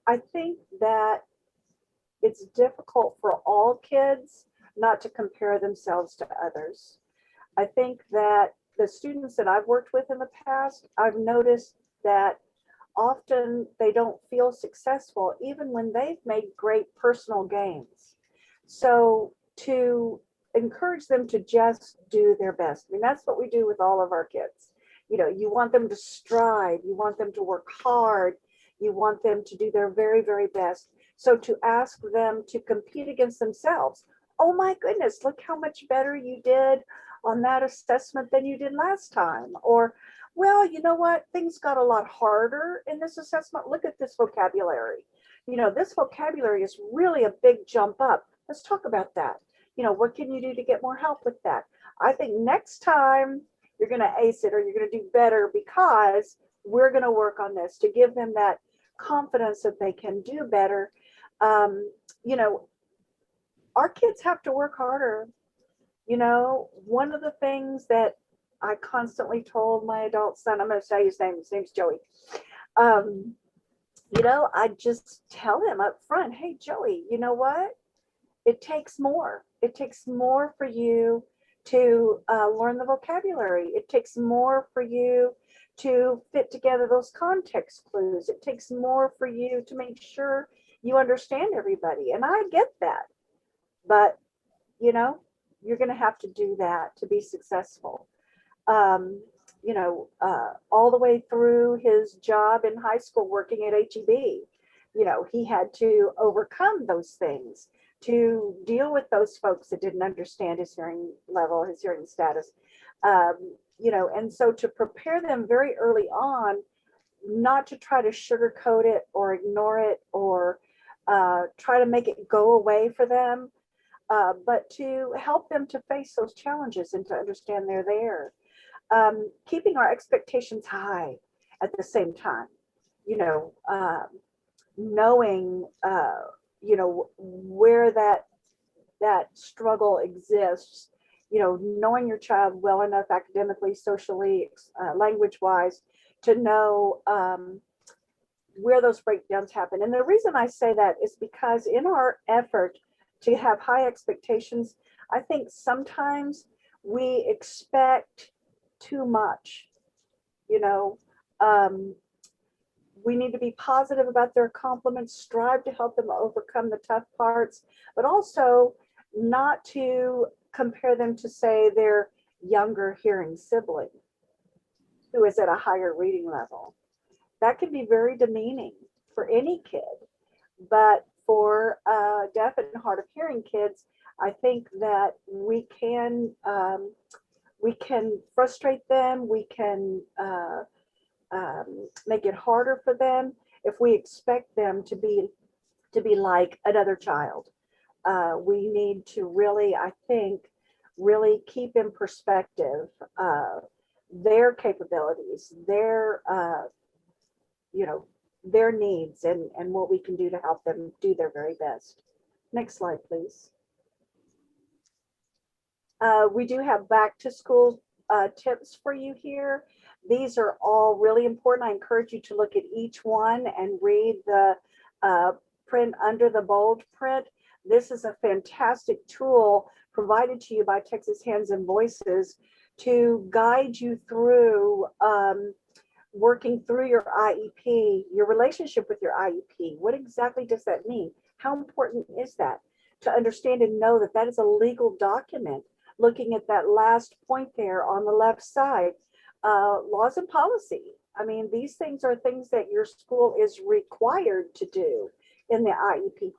S4: I think that it's difficult for all kids not to compare themselves to others. I think that the students that I've worked with in the past, I've noticed that often they don't feel successful even when they've made great personal gains. So to encourage them to just do their best. I mean, that's what we do with all of our kids. You want them to strive, you want them to work hard, you want them to do their very, very best. So to ask them to compete against themselves, oh my goodness, look how much better you did on that assessment than you did last time. Or, well, you know what, things got a lot harder in this assessment. Look at this vocabulary. This vocabulary is really a big jump up. Let's talk about that. What can you do to get more help with that? I think next time you're going to ace it, or you're going to do better because we're going to work on this, to give them that confidence that they can do better. Our kids have to work harder. One of the things that I constantly told my adult son, I'm going to say his name's Joey. I just tell him up front, hey, Joey, you know what? It takes more. It takes more for you to learn the vocabulary. It takes more for you to fit together those context clues. It takes more for you to make sure you understand everybody. And I get that. But, you're going to have to do that to be successful. All the way through his job in high school working at HEB, he had to overcome those things, to deal with those folks that didn't understand his hearing level, his hearing status. and so to prepare them very early on, not to try to sugarcoat it or ignore it or try to make it go away for them, but to help them to face those challenges and to understand they're there. Keeping our expectations high at the same time, knowing, where that struggle exists, knowing your child well enough academically, socially, language wise, to know where those breakdowns happen. And the reason I say that is because in our effort to have high expectations, I think sometimes we expect too much. We need to be positive about their accomplishments, strive to help them overcome the tough parts, but also not to compare them to, say, their younger hearing sibling who is at a higher reading level. That can be very demeaning for any kid, but for deaf and hard of hearing kids, I think that we can frustrate them. We can make it harder for them if we expect them to be like another child. We need to really, I think, really keep in perspective their capabilities, their needs, and what we can do to help them do their very best. Next slide, please. We do have back to school tips for you here. These are all really important. I encourage you to look at each one and read the print under the bold print. This is a fantastic tool provided to you by Texas Hands and Voices to guide you through working through your IEP, your relationship with your IEP. What exactly does that mean? How important is that? To understand and know that that is a legal document. Looking at that last point there on the left side, laws and policy. I mean, these things are things that your school is required to do in the IEP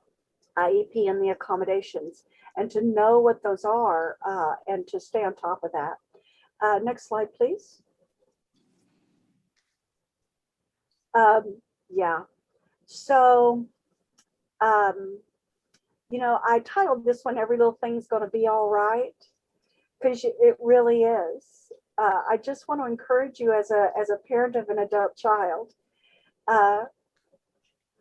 S4: and the accommodations, and to know what those are and to stay on top of that. Next slide, please. Yeah, so, I titled this one, Every Little Thing's Gonna Be All Right, because it really is. I just want to encourage you as a parent of an adult child,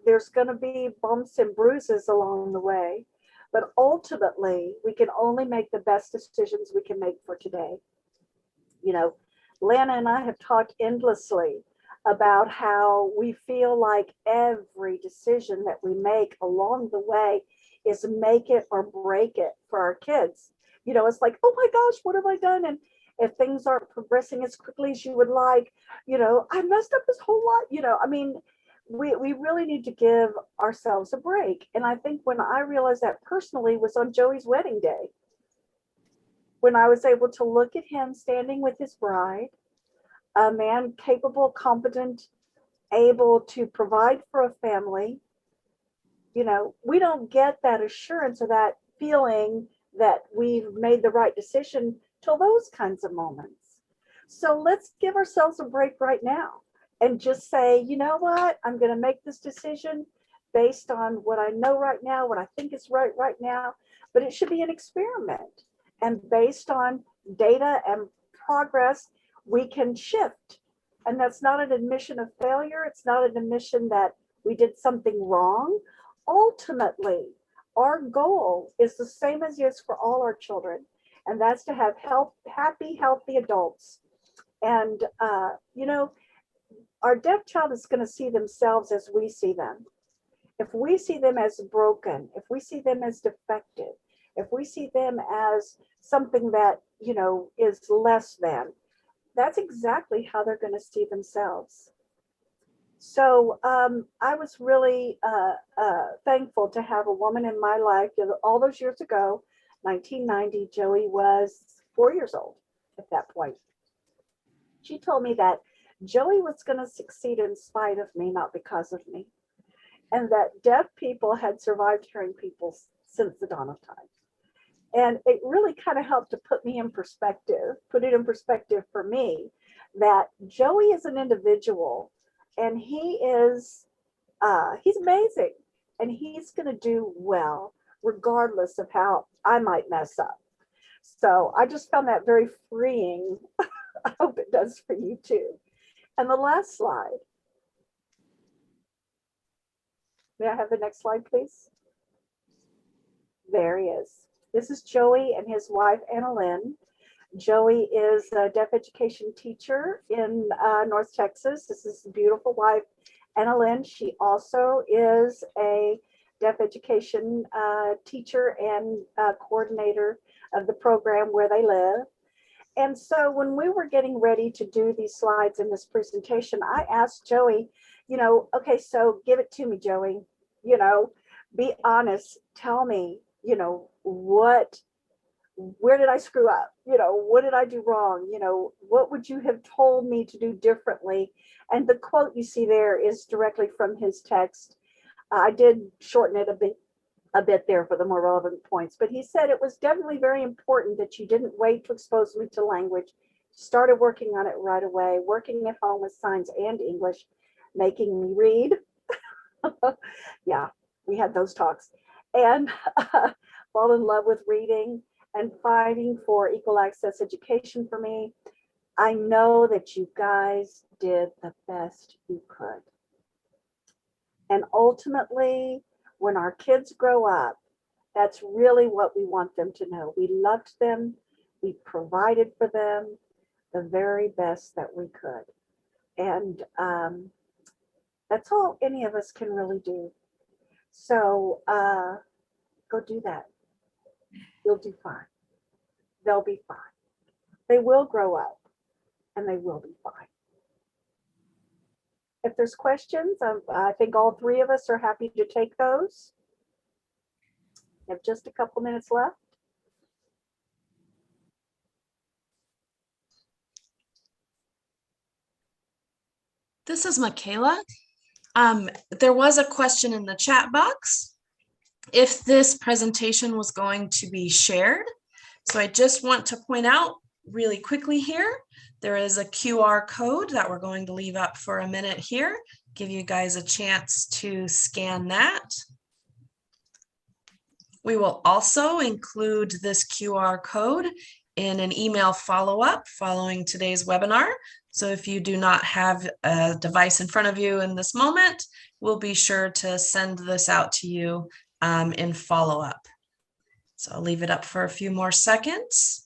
S4: there's going to be bumps and bruises along the way, but ultimately we can only make the best decisions we can make for today. Lana and I have talked endlessly about how we feel like every decision that we make along the way is make it or break it for our kids. It's like, oh my gosh, what have I done? And if things aren't progressing as quickly as you would like, I messed up this whole lot. We really need to give ourselves a break. And I think when I realized that personally was on Joey's wedding day, when I was able to look at him standing with his bride, a man capable, competent, able to provide for a family. We don't get that assurance or that feeling that we've made the right decision till those kinds of moments. So let's give ourselves a break right now and just say, you know what, I'm going to make this decision based on what I know right now, what I think is right now, but it should be an experiment. And based on data and progress, we can shift. And that's not an admission of failure. It's not an admission that we did something wrong. Ultimately, our goal is the same as is for all our children, and that's to have happy, healthy adults. And, our deaf child is going to see themselves as we see them. If we see them as broken, if we see them as defective, if we see them as something that, is less than, that's exactly how they're going to see themselves. So I was really thankful to have a woman in my life. All those years ago, 1990, Joey was 4 years old at that point. She told me that Joey was going to succeed in spite of me, not because of me, and that deaf people had survived hearing people since the dawn of time. And it really kind of helped to put it in perspective for me that Joey is an individual and he's amazing and he's going to do well, regardless of how I might mess up. So I just found that very freeing. I hope it does for you too. And the last slide. May I have the next slide, please? There he is. This is Joey and his wife, Anna Lynn. Joey is a deaf education teacher in North Texas. This is his beautiful wife, Anna Lynn. She also is a deaf education teacher and coordinator of the program where they live. And so when we were getting ready to do these slides in this presentation, I asked Joey, okay, so give it to me, Joey, be honest, tell me, where did I screw up? What did I do wrong? What would you have told me to do differently? And the quote you see there is directly from his text. I did shorten it a bit there for the more relevant points, but he said it was definitely very important that you didn't wait to expose me to language, started working on it right away, working at home with signs and English, making me read. Yeah, we had those talks. And fall in love with reading and fighting for equal access education for me. I know that you guys did the best you could. And ultimately, when our kids grow up, that's really what we want them to know. We loved them, we provided for them the very best that we could. And that's all any of us can really do. So go do that. You'll do fine. They'll be fine. They will grow up and they will be fine. If there's questions, I think all three of us are happy to take those. We have just a couple minutes left.
S1: This is Michaela. There was a question in the chat box if this presentation was going to be shared. So I just want to point out really quickly here, there is a QR code that we're going to leave up for a minute here, give you guys a chance to scan that. We will also include this QR code in an email follow-up following today's webinar. So if you do not have a device in front of you in this moment, we'll be sure to send this out to you in follow-up. So I'll leave it up for a few more seconds.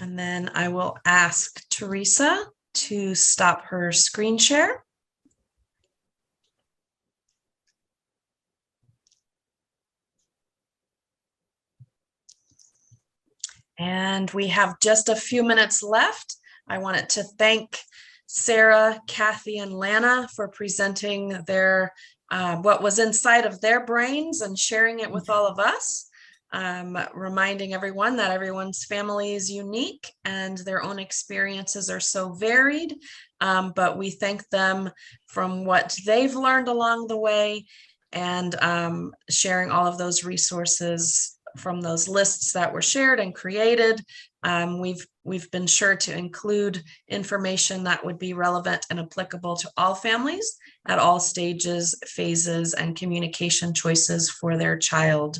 S1: And then I will ask Teresa to stop her screen share. And we have just a few minutes left. I wanted to thank Sarah, Kathy, and Lana for presenting their what was inside of their brains and sharing it with all of us. Reminding everyone that everyone's family is unique and their own experiences are so varied, but we thank them from what they've learned along the way and sharing all of those resources from those lists that were shared and created. We've been sure to include information that would be relevant and applicable to all families at all stages, phases, and communication choices for their child.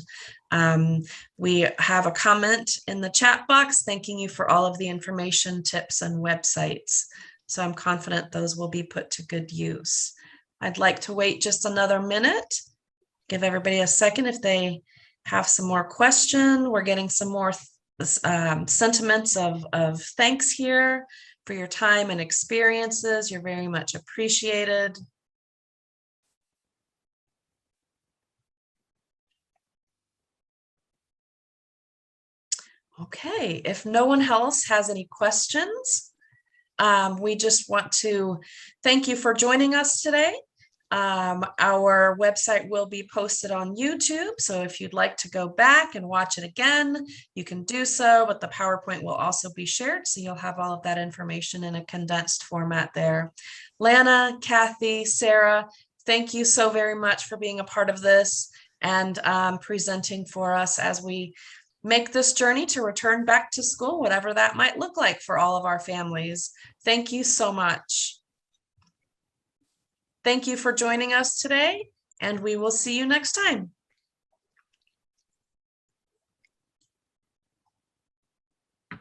S1: We have a comment in the chat box thanking you for all of the information, tips, and websites. So I'm confident those will be put to good use. I'd like to wait just another minute, give everybody a second if they have some more question. We're getting some more sentiments of thanks here for your time and experiences. You're very much appreciated. Okay, if no one else has any questions, we just want to thank you for joining us today. Our website will be posted on YouTube, so if you'd like to go back and watch it again, you can do so, but the PowerPoint will also be shared, so you'll have all of that information in a condensed format there. Lana, Kathy, Sarah, thank you so very much for being a part of this. and presenting for us as we make this journey to return back to school, whatever that might look like for all of our families. Thank you so much. Thank you for joining us today, and we will see you next time.